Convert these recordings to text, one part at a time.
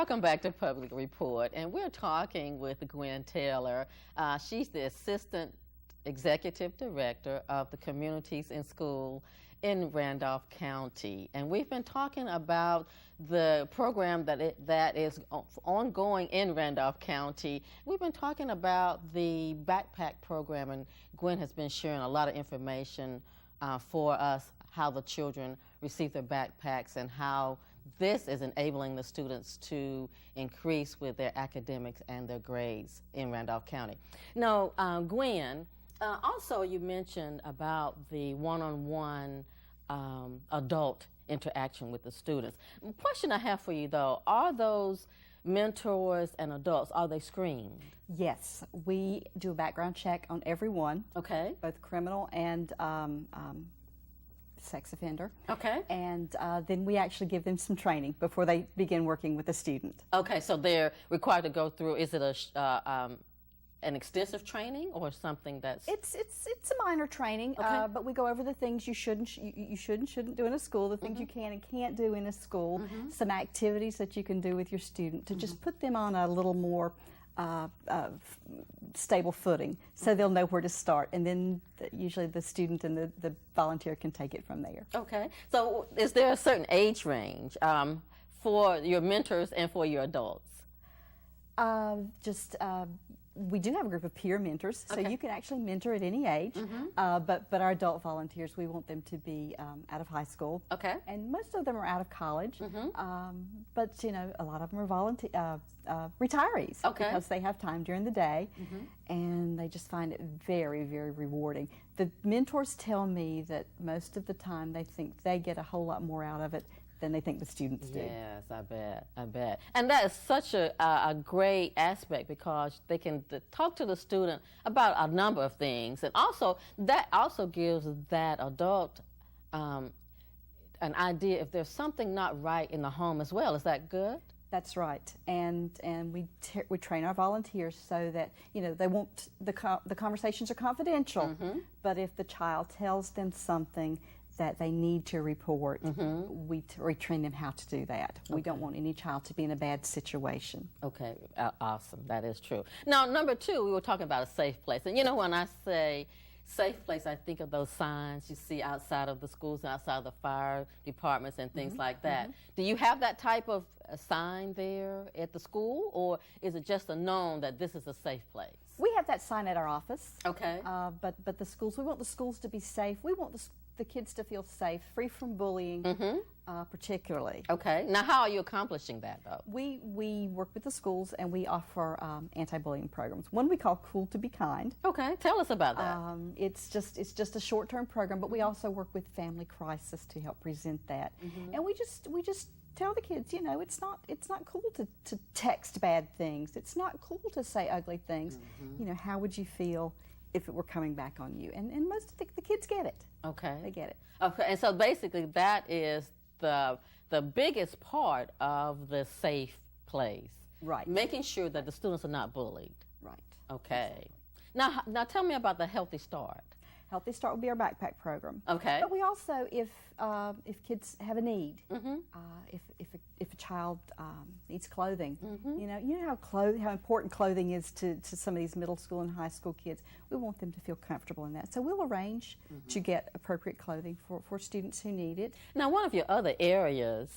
Welcome back to Public Report, and we're talking with Gwen Taylor. She's the Assistant Executive Director of the Communities in School in Randolph County, and we've been talking about the program that is ongoing in Randolph County. We've been talking about the backpack program, and Gwen has been sharing a lot of information for us, how the children receive their backpacks and how this is enabling the students to increase with their academics and their grades in Randolph County. Now, Gwen, also you mentioned about the one-on-one adult interaction with the students. Question I have for you though, are those mentors and adults, are they screened? Yes, we do a background check on everyone. Okay. Both criminal and sex offender. Okay. And then we actually give them some training before they begin working with a student. Okay, so they're required to go through, is it an extensive training or something that's... It's a minor training, okay. But we go over the things you shouldn't do in a school, the things you can and can't do in a school, some activities that you can do with your student to just put them on a little more stable footing, so they'll know where to start, and then usually the student and the volunteer can take it from there. Okay, so is there a certain age range for your mentors and for your adults? We do have a group of peer mentors, so okay. you can actually mentor at any age, but our adult volunteers, we want them to be out of high school. Okay. And most of them are out of college, but you know, a lot of them are retirees, okay. because they have time during the day, and they just find it very, very rewarding. The mentors tell me that most of the time they think they get a whole lot more out of it than they think the students do. Yes, I bet. And that is such a great aspect, because they can talk to the student about a number of things, and also that also gives that adult an idea if there's something not right in the home as well. Is that good? That's right, and we train our volunteers so that, you know, they won't, the conversations are confidential, but if the child tells them something that they need to report, we train them how to do that. Okay. We don't want any child to be in a bad situation. Okay, awesome, that is true. Now, number two, we were talking about a safe place, and you know, when I say safe place, I think of those signs you see outside of the schools and outside of the fire departments and things like that. Do you have that type of sign there at the school, or is it just a known that this is a safe place? We have that sign at our office. Okay. But the schools, we want the schools to be safe. We want the kids to feel safe, free from bullying, particularly. Okay. Now, how are you accomplishing that, though? We work with the schools, and we offer anti-bullying programs. One we call Cool to Be Kind. Okay. Tell us about that. It's just a short-term program, but we also work with Family Crisis to help present that. And we just tell the kids, you know, it's not cool to text bad things. It's not cool to say ugly things. You know, how would you feel if it were coming back on you? And most of the kids get it. Okay. They get it. Okay, and so basically that is the biggest part of the safe place. Right. Making sure that the students are not bullied. Right. Okay. Exactly. Now tell me about the Healthy Start. Healthy Start will be our backpack program. Okay. But we also, if kids have a need, if a child needs clothing, you know how important clothing is to some of these middle school and high school kids. We want them to feel comfortable in that. So we'll arrange to get appropriate clothing for students who need it. Now, one of your other areas,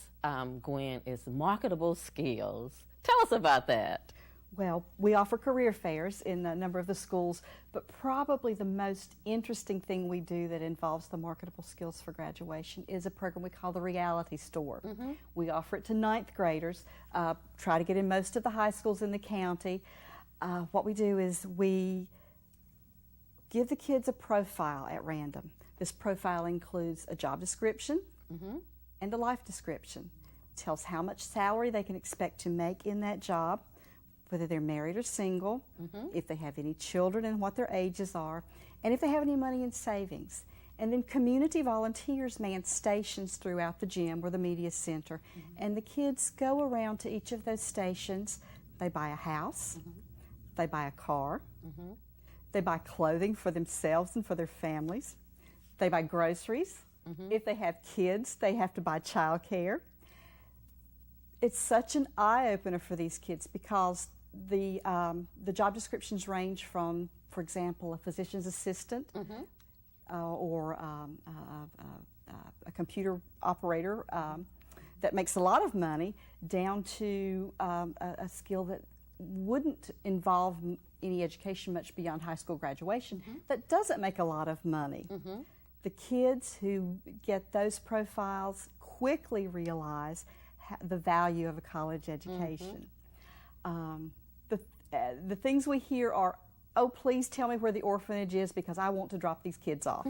Gwen, is marketable skills. Tell us about that. Well, we offer career fairs in a number of the schools, but probably the most interesting thing we do that involves the marketable skills for graduation is a program we call the Reality Store. We offer it to 9th graders, try to get in most of the high schools in the county. What we do is we give the kids a profile at random. This profile includes a job description and a life description. It tells how much salary they can expect to make in that job, whether they're married or single, if they have any children and what their ages are, and if they have any money in savings. And then community volunteers man stations throughout the gym or the media center, and the kids go around to each of those stations. They buy a house, they buy a car, they buy clothing for themselves and for their families, they buy groceries. If they have kids, they have to buy childcare. It's such an eye-opener for these kids because the job descriptions range from, for example, a physician's assistant or a computer operator that makes a lot of money, down to a skill that wouldn't involve any education much beyond high school graduation, that doesn't make a lot of money. The kids who get those profiles quickly realize the value of a college education. The things we hear are, oh, please tell me where the orphanage is because I want to drop these kids off.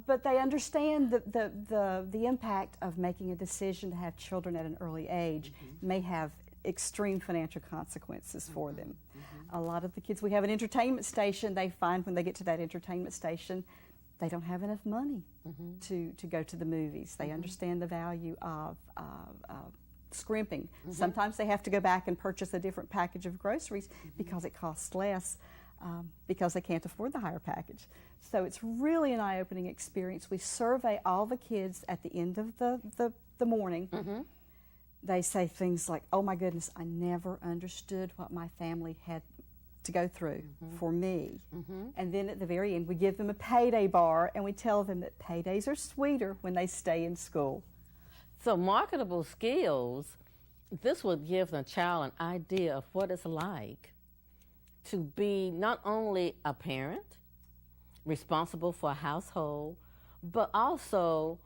But they understand the impact of making a decision to have children at an early age may have extreme financial consequences for them. A lot of the kids, we have an entertainment station, they find when they get to that entertainment station, they don't have enough money to go to the movies. They understand the value of scrimping. Sometimes they have to go back and purchase a different package of groceries because it costs less because they can't afford the higher package. So it's really an eye-opening experience. We survey all the kids at the end of the morning. They say things like, oh my goodness, I never understood what my family had to go through for me. And then at the very end, we give them a payday bar and we tell them that paydays are sweeter when they stay in school. So marketable skills, this would give the child an idea of what it's like to be not only a parent, responsible for a household, but also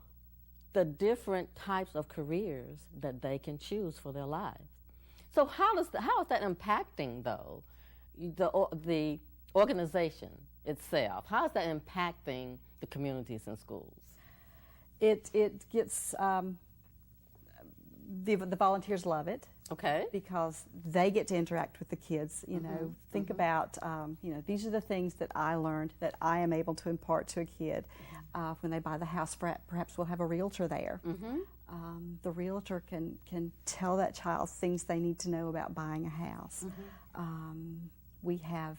the different types of careers that they can choose for their lives. So how is that impacting, though, the organization itself? How is that impacting the communities and schools? It gets, the volunteers love it. Okay. Because they get to interact with the kids, you know, think about, you know, these are the things that I learned that I am able to impart to a kid. When they buy the house, perhaps we'll have a realtor there. The realtor can tell that child things they need to know about buying a house. We have,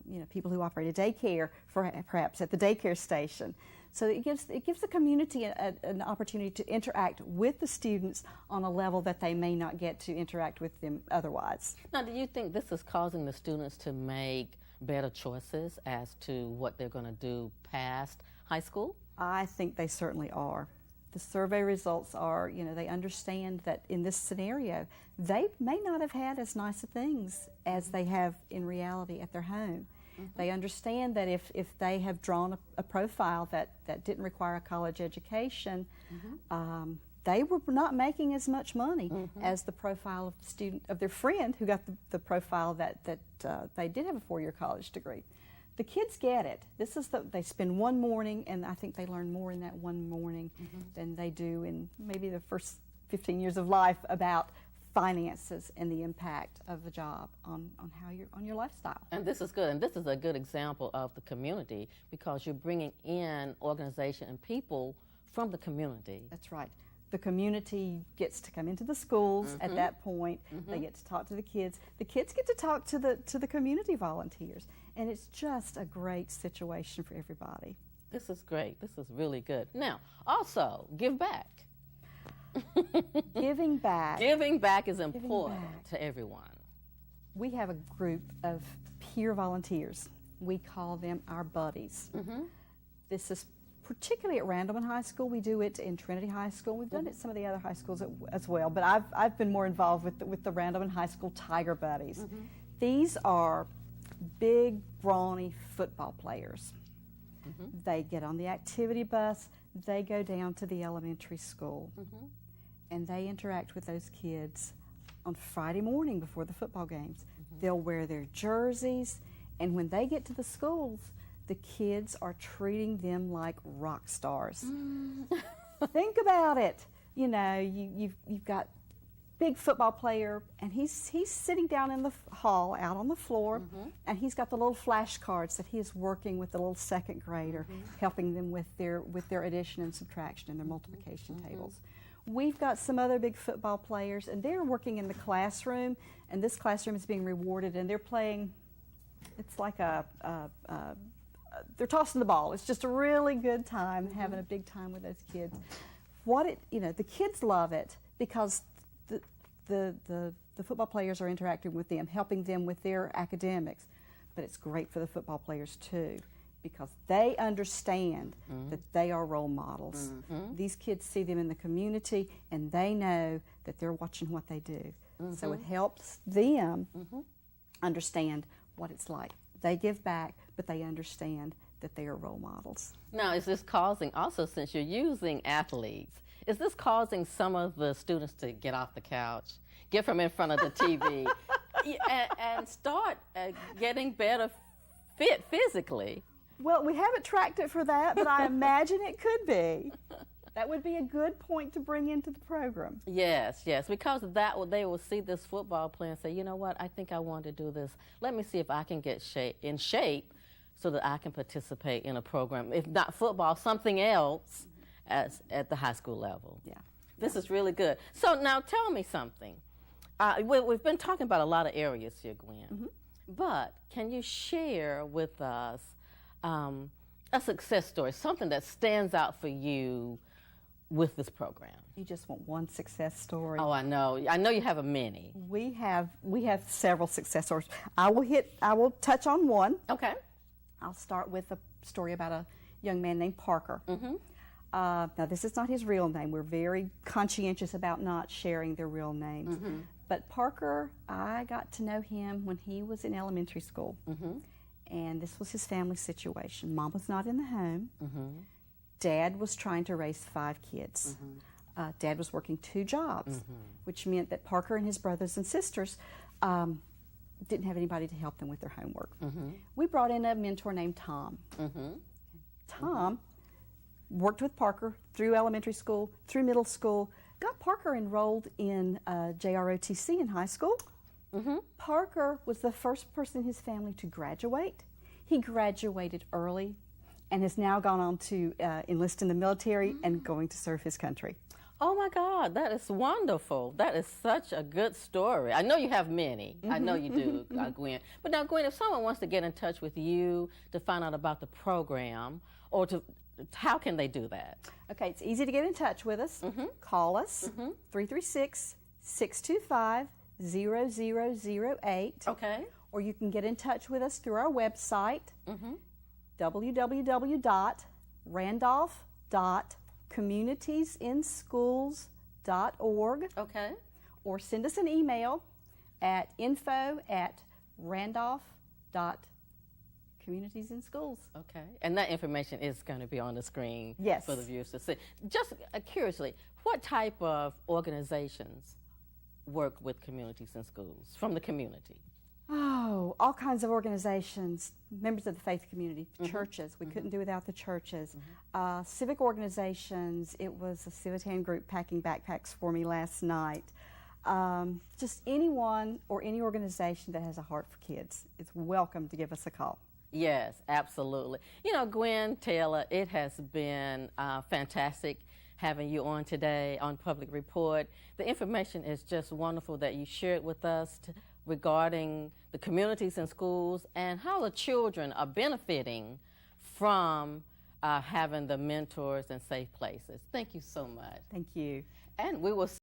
you know, people who operate a daycare, perhaps at the daycare station. So it gives the community an opportunity to interact with the students on a level that they may not get to interact with them otherwise. Now, do you think this is causing the students to make better choices as to what they're going to do past high school? I think they certainly are. The survey results are, you know, they understand that in this scenario, they may not have had as nice of things as they have in reality at their home. They understand that if they have drawn a profile that didn't require a college education, they were not making as much money as the profile of the student, of their friend who got the profile that they did have a 4-year college degree. The kids get it. This is they spend one morning, and I think they learn more in that one morning than they do in maybe the first 15 years of life about finances and the impact of the job on your lifestyle. And this is good, and this is a good example of the community because you're bringing in organization and people from the community. That's right. The community gets to come into the schools at that point. They get to talk to the kids. The kids get to talk to the community volunteers, and it's just a great situation for everybody. This is great. This is really good. Now, also, give back. Giving back. Giving back is important to everyone. We have a group of peer volunteers. We call them our buddies. This is particularly at Randleman High School. We do it in Trinity High School. We've done it at some of the other high schools as well, but I've been more involved with the Randleman High School Tiger Buddies. These are big, brawny football players. They get on the activity bus, they go down to the elementary school, and they interact with those kids on Friday morning before the football games. They'll wear their jerseys, and when they get to the schools, the kids are treating them like rock stars. Think about it. You know, you've got big football player, and he's sitting down in the hall out on the floor, and he's got the little flashcards that he is working with the little second grader, helping them with their addition and subtraction and their multiplication tables. We've got some other big football players, and they're working in the classroom, and this classroom is being rewarded, and they're playing, it's like they're tossing the ball. It's just a really good time, having a big time with those kids. The kids love it because the football players are interacting with them, helping them with their academics. But it's great for the football players too, because they understand that they are role models. These kids see them in the community, and they know that they're watching what they do. So it helps them understand what it's like. They give back, but they understand that they are role models. Now, is this causing, also since you're using athletes, is this causing some of the students to get off the couch, get from in front of the TV, and start getting better fit physically? Well, we haven't tracked it for that, but I imagine it could be. That would be a good point to bring into the program. Yes, yes, because they will see this football player and say, you know what, I think I want to do this. Let me see if I can get in shape so that I can participate in a program, if not football, something else at the high school level. Yeah. This is really good. So now tell me something. We've been talking about a lot of areas here, Gwen, but can you share with us a success story, something that stands out for you with this program? You just want one success story. Oh, I know. I know you have a many. We have several success stories. I will touch on one. Okay. I'll start with a story about a young man named Parker. Now, this is not his real name. We're very conscientious about not sharing their real names. But Parker, I got to know him when he was in elementary school. And this was his family situation. Mom was not in the home. Dad was trying to raise 5 kids. Dad was working 2 jobs, which meant that Parker and his brothers and sisters didn't have anybody to help them with their homework. We brought in a mentor named Tom. Tom worked with Parker through elementary school, through middle school, got Parker enrolled in JROTC in high school. Parker was the first person in his family to graduate. He graduated early and has now gone on to enlist in the military and going to serve his country. Oh my God, that is wonderful. That is such a good story. I know you have many. I know you do, Gwen. But now, Gwen, if someone wants to get in touch with you to find out about the program, or how can they do that? Okay, it's easy to get in touch with us. Call us, 336-625-0008. Okay. Or you can get in touch with us through our website, www.randolph.communitiesinschools.org. Okay. Or send us an email at info@randolph.communitiesinschools. Okay. And that information is going to be on the screen for the viewers to see. Just curiously, what type of organizations work with communities in schools from the community? Oh, all kinds of organizations, members of the faith community, churches. We couldn't do without the churches. Civic organizations. It was a Civitan group packing backpacks for me last night. Just anyone or any organization that has a heart for kids is welcome to give us a call. Yes, absolutely. You know, Gwen Taylor, it has been fantastic having you on today on Public Report. The information is just wonderful that you shared with us regarding the communities in schools and how the children are benefiting from having the mentors and safe places. Thank you so much. Thank you. And we will